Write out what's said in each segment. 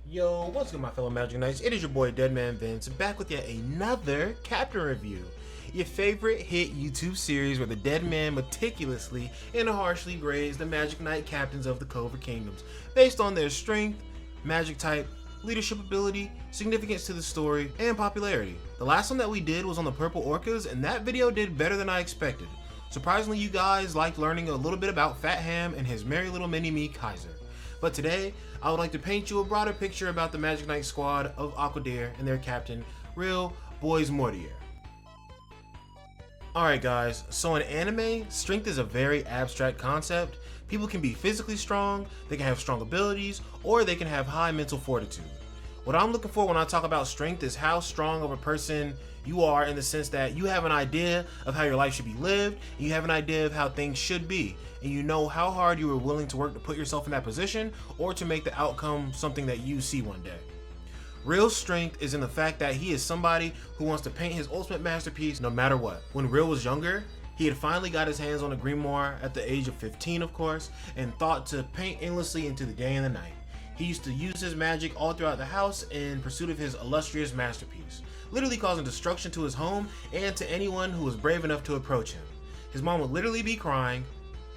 Yo, what's good my fellow Magic Knights? It is your boy DEADMANVINCE, back with yet another Captain Review. Your favorite hit YouTube series where the dead man meticulously and harshly grades the Magic Knight captains of the Clover Kingdoms based on their strength, magic type, leadership ability, significance to the story, and popularity. The last one that we did was on the Purple Orcas, and that video did better than I expected. Surprisingly, you guys liked learning a little bit about Fat Ham and his merry little mini-me Kaiser. But today, I would like to paint you a broader picture about the Magic Knight squad of Aqua and their captain, Real Boys Mortier. Alright guys, so in anime, strength is a very abstract concept. People can be physically strong, they can have strong abilities, or they can have high mental fortitude. What I'm looking for when I talk about strength is how strong of a person you are, in the sense that you have an idea of how your life should be lived, and you have an idea of how things should be, and you know how hard you are willing to work to put yourself in that position or to make the outcome something that you see one day. Real's strength is in the fact that he is somebody who wants to paint his ultimate masterpiece no matter what. When Real was younger, he had finally got his hands on a grimoire at the age of 15, of course, and thought to paint endlessly into the day and the night. He used to use his magic all throughout the house in pursuit of his illustrious masterpiece, literally causing destruction to his home and to anyone who was brave enough to approach him. His mom would literally be crying,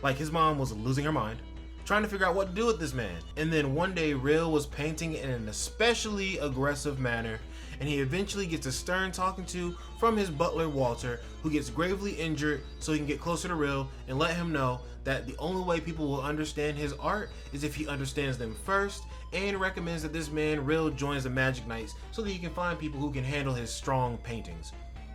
like his mom was losing her mind, trying to figure out what to do with this man. And then one day Real was painting in an especially aggressive manner, and he eventually gets a stern talking to from his butler Walter, who gets gravely injured so he can get closer to Real and let him know that the only way people will understand his art is if he understands them first, and recommends that this man Real joins the Magic Knights so that he can find people who can handle his strong paintings.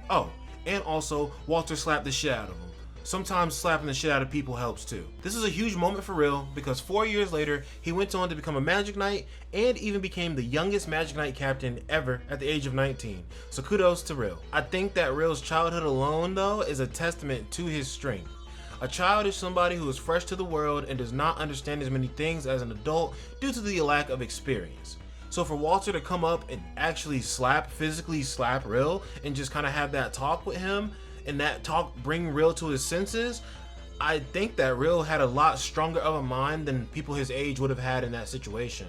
Oh, and also Walter slapped the shit out of him. Sometimes slapping the shit out of people helps too. This is a huge moment for Real because 4 years later, he went on to become a Magic Knight and even became the youngest Magic Knight captain ever at the age of 19. So kudos to Real. I think that Real's childhood alone though is a testament to his strength. A child is somebody who is fresh to the world and does not understand as many things as an adult due to the lack of experience. So for Walter to come up and actually physically slap Real and just kind of have that talk with him, and that talk bring Real to his senses, I think that Real had a lot stronger of a mind than people his age would have had in that situation.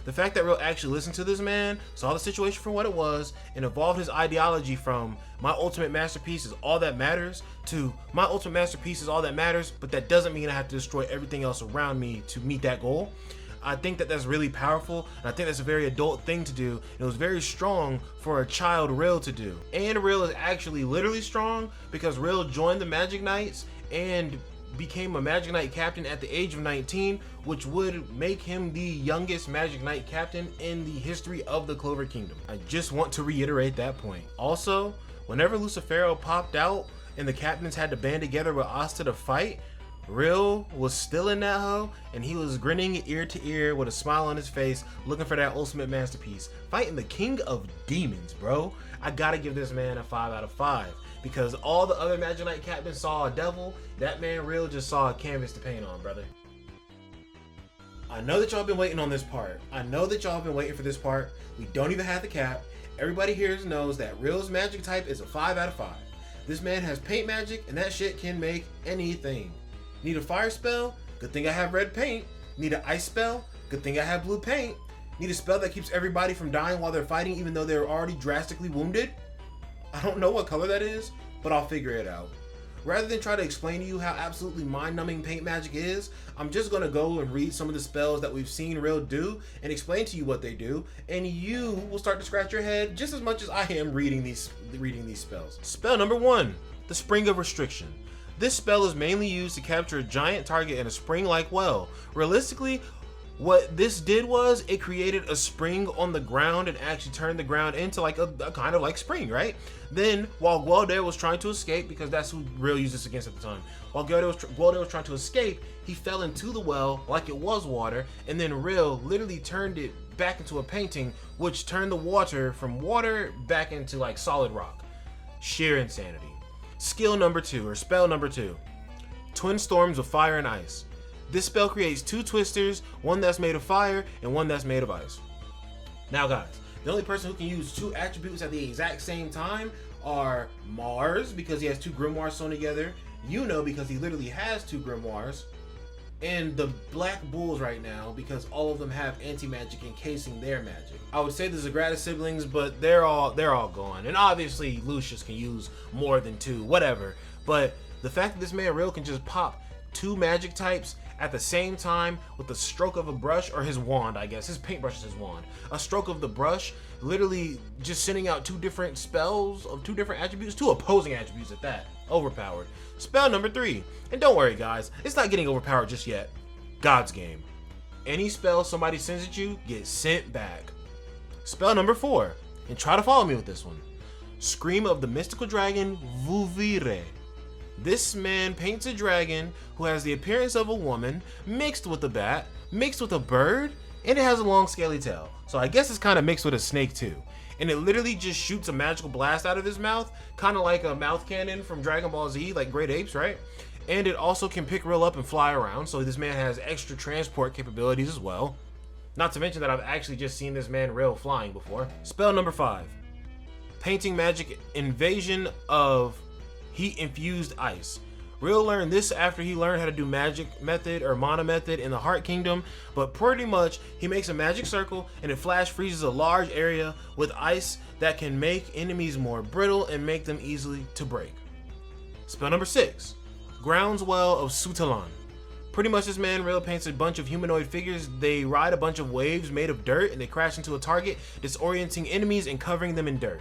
The fact that Real actually listened to this man, saw the situation for what it was, and evolved his ideology from my ultimate masterpiece is all that matters to my ultimate masterpiece is all that matters, but that doesn't mean I have to destroy everything else around me to meet that goal. I think that that's really powerful, and I think that's a very adult thing to do, and it was very strong for a child Real to do. And Real is actually literally strong because Real joined the Magic Knights and became a Magic Knight captain at the age of 19, which would make him the youngest Magic Knight captain in the history of the Clover Kingdom. I just want to reiterate that point. Also, whenever Lucifero popped out and the captains had to band together with Asta to fight, Real was still in that hoe, and he was grinning ear to ear with a smile on his face, looking for that ultimate masterpiece, fighting the King of Demons, bro. I gotta give this man a 5 out of 5 because all the other Magic Knight captains saw a devil. That man Real just saw a canvas to paint on, brother. I know that y'all been waiting on this part. I know that y'all been waiting for this part. We don't even have the cap. Everybody here knows that Real's magic type is a 5 out of 5. This man has paint magic, and that shit can make anything. Need a fire spell? Good thing I have red paint. Need an ice spell? Good thing I have blue paint. Need a spell that keeps everybody from dying while they're fighting even though they're already drastically wounded? I don't know what color that is, but I'll figure it out. Rather than try to explain to you how absolutely mind-numbing paint magic is, I'm just going to go and read some of the spells that we've seen Real do and explain to you what they do, and you will start to scratch your head just as much as I am reading these spells. Spell number 1, the Spring of Restriction. This spell is mainly used to capture a giant target in a spring-like well. Realistically, what this did was it created a spring on the ground and actually turned the ground into like a kind of like spring, right? Then while Gualder was trying to escape, because that's who Real used this against at the time, while Gualder was trying to escape, he fell into the well like it was water, and then Real literally turned it back into a painting, which turned the water from water back into like solid rock. Sheer insanity. Skill number 2, or spell number 2, Twin Storms of Fire and Ice. This spell creates 2 twisters, one that's made of fire and one that's made of ice. Now guys, the only person who can use 2 attributes at the exact same time are Mars, because he has 2 grimoires sewn together, Yuno, because he literally has 2 grimoires, and the Black Bulls right now because all of them have anti-magic encasing their magic. I would say the Zagrata siblings, but they're all gone. And obviously Lucius can use more than 2, whatever. But the fact that this man Real can just pop 2 magic types at the same time with the stroke of a brush, or his wand, I guess. His paintbrush is his wand. A stroke of the brush, literally just sending out 2 different spells of 2 different attributes, 2 opposing attributes at that. Overpowered. Spell number 3. And don't worry guys, it's not getting overpowered just yet. God's Game. Any spell somebody sends at you gets sent back. Spell number 4. And try to follow me with this one. Scream of the mystical dragon Vuvire. This man paints a dragon who has the appearance of a woman mixed with a bat, mixed with a bird, and it has a long scaly tail. So I guess it's kind of mixed with a snake too. And it literally just shoots a magical blast out of his mouth, kind of like a mouth cannon from Dragon Ball Z, like Great Apes, right? And it also can pick Real up and fly around, so this man has extra transport capabilities as well. Not to mention that I've actually just seen this man Real flying before. Spell number 5. Painting magic invasion of heat infused ice. Real learned this after he learned how to do magic method or mana method in the Heart Kingdom, but pretty much he makes a magic circle and it flash freezes a large area with ice that can make enemies more brittle and make them easily to break. Spell number 6. Groundswell of Sutalan. Pretty much this man Real paints a bunch of humanoid figures. They ride a bunch of waves made of dirt and they crash into a target, disorienting enemies and covering them in dirt.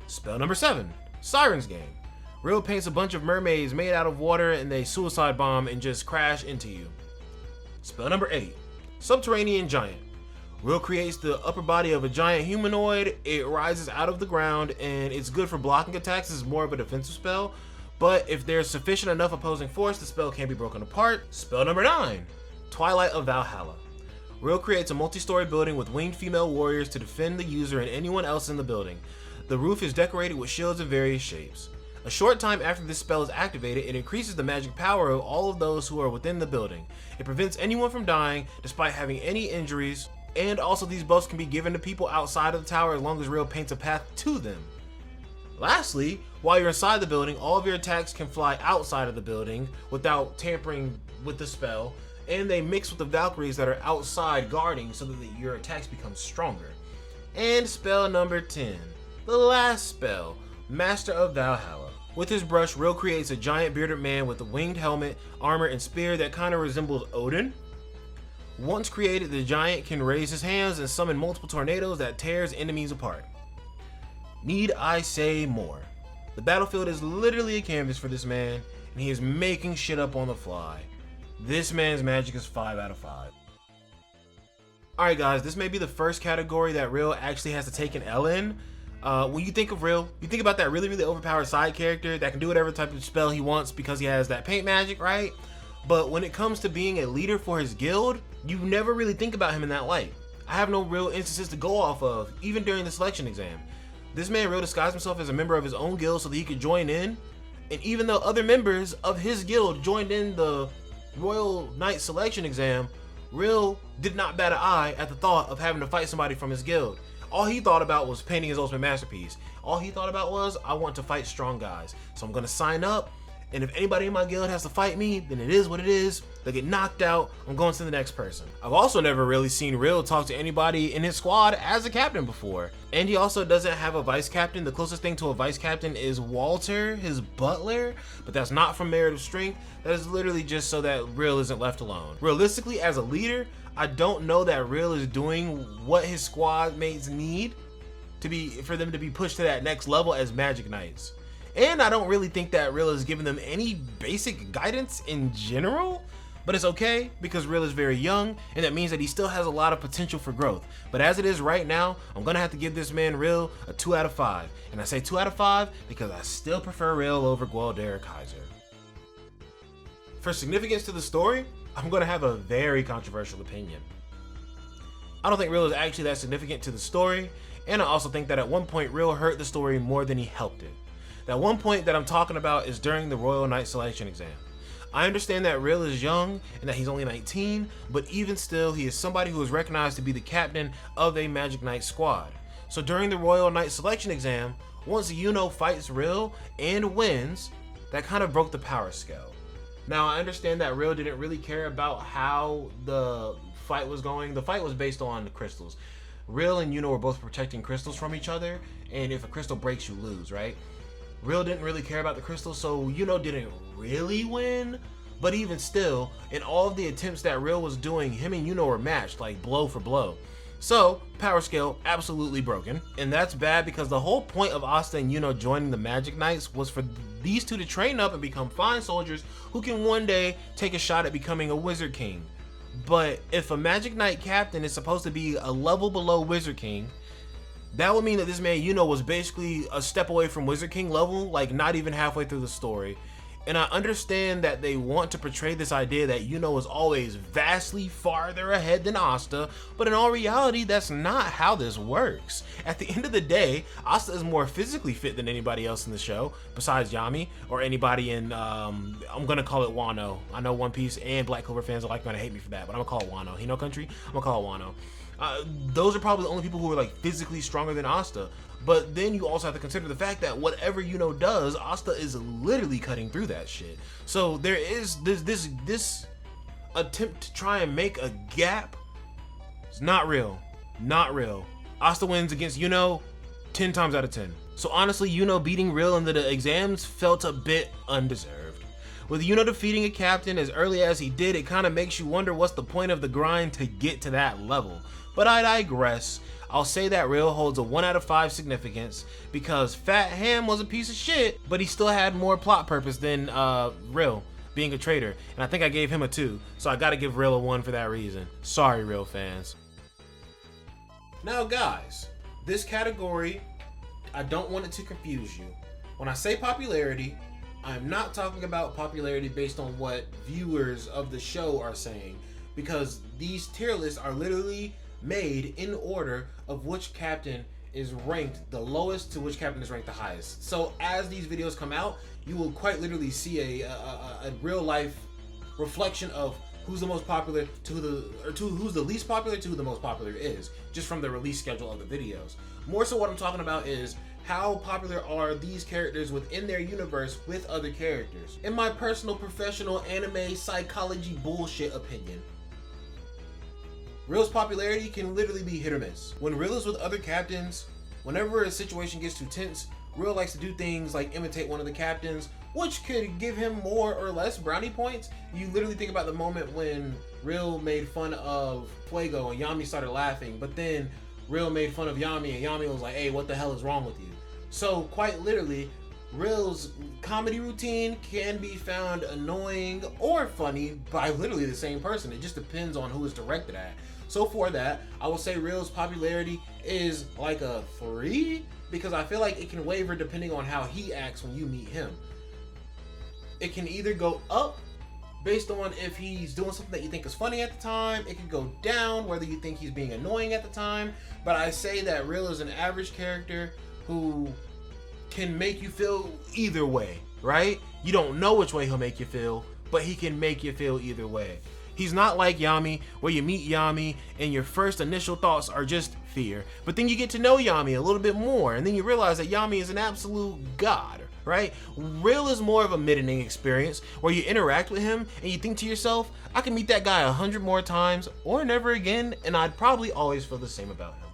Spell number 7. Siren's Game. Real paints a bunch of mermaids made out of water and they suicide bomb and just crash into you. Spell number 8. Subterranean Giant. Real creates the upper body of a giant humanoid. It rises out of the ground and it's good for blocking attacks. It's more of a defensive spell, but if there's sufficient enough opposing force, the spell can be broken apart. Spell number 9. Twilight of Valhalla. Real creates a multi-story building with winged female warriors to defend the user and anyone else in the building. The roof is decorated with shields of various shapes. A short time after this spell is activated, it increases the magic power of all of those who are within the building. It prevents anyone from dying despite having any injuries, and also these buffs can be given to people outside of the tower as long as Real paints a path to them. Lastly, while you're inside the building, all of your attacks can fly outside of the building without tampering with the spell, and they mix with the Valkyries that are outside guarding so that your attacks become stronger. And spell number 10, the last spell, Master of Valhalla. With his brush, Real creates a giant bearded man with a winged helmet, armor, and spear that kind of resembles Odin. Once created, the giant can raise his hands and summon multiple tornadoes that tears enemies apart. Need I say more? The battlefield is literally a canvas for this man, and he is making shit up on the fly. This man's magic is 5 out of 5. Alright guys, this may be the first category that Real actually has to take an L in. When you think of Real, you think about that really overpowered side character that can do whatever type of spell he wants because he has that paint magic, right? But when it comes to being a leader for his guild, you never really think about him in that light. I have no real instances to go off of, even during the selection exam. This man Real disguised himself as a member of his own guild so that he could join in, and even though other members of his guild joined in the Royal Knight selection exam, Real did not bat an eye at the thought of having to fight somebody from his guild. All he thought about was painting his ultimate masterpiece. All he thought about was, I want to fight strong guys. So I'm gonna sign up, and if anybody in my guild has to fight me, then it is what it is. They'll get knocked out, I'm going to the next person. I've also never really seen Real talk to anybody in his squad as a captain before. And he also doesn't have a vice captain. The closest thing to a vice captain is Walter, his butler, but that's not from merit of strength. That is literally just so that Real isn't left alone. Realistically, as a leader, I don't know that Real is doing what his squad mates need for them to be pushed to that next level as Magic Knights. And I don't really think that Real is giving them any basic guidance in general, but it's okay because Real is very young and that means that he still has a lot of potential for growth. But as it is right now, I'm gonna have to give this man Real a 2 out of 5. And I say 2 out of 5 because I still prefer Real over Gualdera Kaiser. For significance to the story, I'm gonna have a very controversial opinion. I don't think Real is actually that significant to the story, and I also think that at one point Real hurt the story more than he helped it. That one point that I'm talking about is during the Royal Knight selection exam. I understand that Real is young and that he's only 19, but even still, he is somebody who is recognized to be the captain of a Magic Knight squad. So during the Royal Knight selection exam, once Yuno fights Real and wins, that kind of broke the power scale. Now, I understand that Real didn't really care about how the fight was going. The fight was based on the crystals. Real and Yuno were both protecting crystals from each other, and if a crystal breaks, you lose, right? Real didn't really care about the crystals, so Yuno didn't really win. But even still, in all of the attempts that Real was doing, him and Yuno were matched, like blow for blow. So, power scale absolutely broken. And that's bad because the whole point of Asta and Yuno joining the Magic Knights was for these two to train up and become fine soldiers who can one day take a shot at becoming a Wizard King. But if a Magic Knight captain is supposed to be a level below Wizard King, that would mean that this man Yuno was basically a step away from Wizard King level, like not even halfway through the story. And I understand that they want to portray this idea that Yuno is always vastly farther ahead than Asta, but in all reality, that's not how this works. At the end of the day, Asta is more physically fit than anybody else in the show, besides Yami, or anybody in, I'm gonna call it Wano. I know One Piece and Black Clover fans are like gonna hate me for that, but I'm gonna call it Wano. Hino Country, I'm gonna call it Wano. Those are probably the only people who are like physically stronger than Asta. But then you also have to consider the fact that whatever Yuno does, Asta is literally cutting through that shit. So there is this attempt to try and make a gap. It's not real. Not real. Asta wins against Yuno 10 times out of 10. So honestly, Yuno beating Real in the exams felt a bit undeserved. With Yuno defeating a captain as early as he did, it kind of makes you wonder what's the point of the grind to get to that level. But I digress. I'll say that Real holds a 1 out of 5 significance because Fat Ham was a piece of shit, but he still had more plot purpose than Real being a traitor. And I think I gave him a 2, so I gotta give Real a 1 for that reason. Sorry, Real fans. Now guys, this category, I don't want it to confuse you. When I say popularity, I'm not talking about popularity based on what viewers of the show are saying, because these tier lists are literally made in order of which captain is ranked the lowest to which captain is ranked the highest. So as these videos come out, you will quite literally see a real life reflection of who's the most popular to who's the least popular to who the most popular is, just from the release schedule of the videos. More so what I'm talking about is how popular are these characters within their universe with other characters. In my personal professional anime psychology bullshit opinion, Real's popularity can literally be hit or miss. When Real is with other captains, whenever a situation gets too tense, Real likes to do things like imitate one of the captains, which could give him more or less brownie points. You literally think about the moment when Real made fun of Fuego and Yami started laughing, but then Real made fun of Yami and Yami was like, hey, what the hell is wrong with you? So quite literally, Real's comedy routine can be found annoying or funny by literally the same person. It just depends on who it's directed at. So for that, I will say Real's popularity is like a 3 because I feel like it can waver depending on how he acts when you meet him. It can either go up based on if he's doing something that you think is funny at the time. It can go down whether you think he's being annoying at the time. But I say that Real is an average character who can make you feel either way, right? You don't know which way he'll make you feel, but he can make you feel either way. He's not like Yami, where you meet Yami and your first initial thoughts are just fear. But then you get to know Yami a little bit more, and then you realize that Yami is an absolute god, right? Real is more of a mid-ending experience where you interact with him and you think to yourself, I can meet that guy 100 more times or never again, and I'd probably always feel the same about him.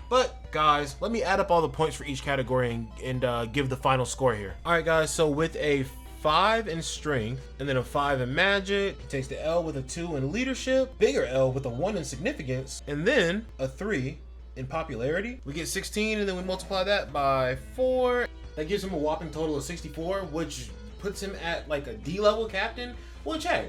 But guys, let me add up all the points for each category and give the final score here. All right guys, so with a 5 in strength and then a 5 in magic, it takes the L with a 2 in leadership, bigger L with a 1 in significance, and then a 3 in popularity. We get 16 and then we multiply that by 4. That gives him a whopping total of 64, which puts him at like a D level captain, which hey,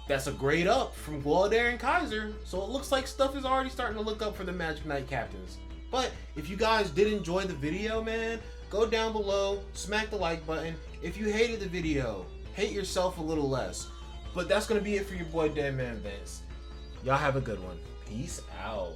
that's a grade up from Guadare and Kaiser, so it looks like stuff is already starting to look up for the Magic Knight captains. But if you guys did enjoy the video, man, go down below, smack the like button. If you hated the video, hate yourself a little less. But that's gonna be it for your boy DEADMANVINCE. Y'all have a good one. Peace out.